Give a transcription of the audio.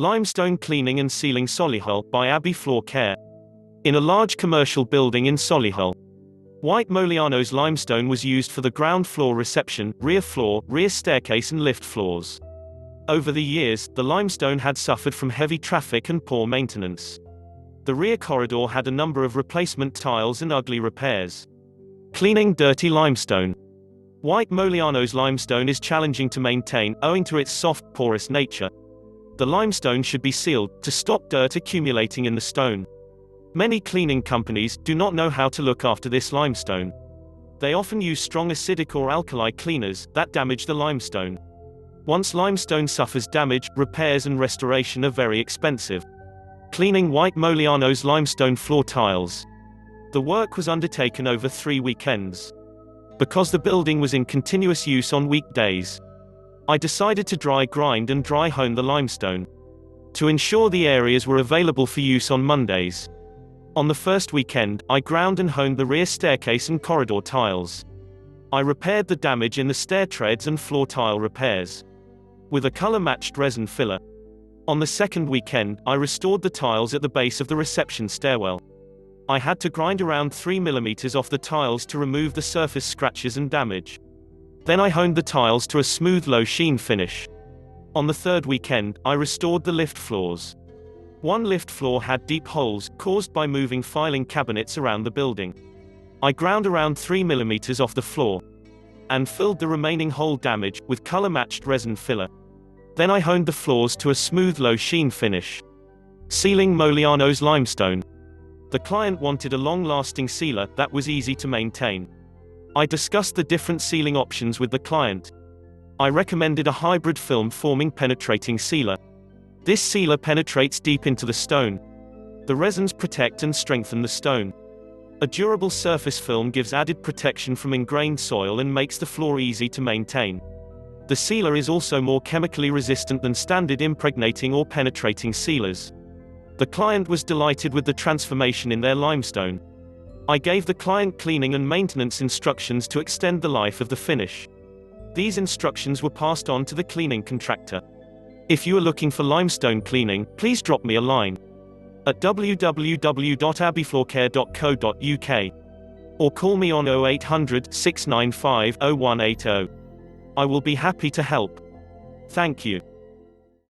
Limestone cleaning and sealing Solihull by Abbey Floor Care. In a large commercial building in Solihull, white Moleanos limestone was used for the ground floor reception, rear floor, rear staircase and lift floors. Over the years, the limestone had suffered from heavy traffic and poor maintenance. The rear corridor had a number of replacement tiles and ugly repairs. Cleaning dirty limestone. White Moleanos limestone is challenging to maintain, owing to its soft, porous nature. The limestone should be sealed, to stop dirt accumulating in the stone. Many cleaning companies do not know how to look after this limestone. They often use strong acidic or alkali cleaners that damage the limestone. Once limestone suffers damage, repairs and restoration are very expensive. Cleaning white Moleanos limestone floor tiles. The work was undertaken over 3 weekends. Because the building was in continuous use on weekdays, I decided to dry grind and dry hone the limestone, to ensure the areas were available for use on Mondays. On the first weekend, I ground and honed the rear staircase and corridor tiles. I repaired the damage in the stair treads and floor tile repairs with a color-matched resin filler. On the second weekend, I restored the tiles at the base of the reception stairwell. I had to grind around 3 mm off the tiles to remove the surface scratches and damage. Then I honed the tiles to a smooth low sheen finish. On the third weekend, I restored the lift floors. One lift floor had deep holes, caused by moving filing cabinets around the building. I ground around 3 mm off the floor, and filled the remaining hole damage, with color-matched resin filler. Then I honed the floors to a smooth low sheen finish. Sealing Moleanos limestone. The client wanted a long-lasting sealer that was easy to maintain. I discussed the different sealing options with the client. I recommended a hybrid film forming penetrating sealer. This sealer penetrates deep into the stone. The resins protect and strengthen the stone. A durable surface film gives added protection from ingrained soil and makes the floor easy to maintain. The sealer is also more chemically resistant than standard impregnating or penetrating sealers. The client was delighted with the transformation in their limestone. I gave the client cleaning and maintenance instructions to extend the life of the finish. These instructions were passed on to the cleaning contractor. If you are looking for limestone cleaning, please drop me a line at www.abbeyfloorcare.co.uk or call me on 0800 695 0180. I will be happy to help. Thank you.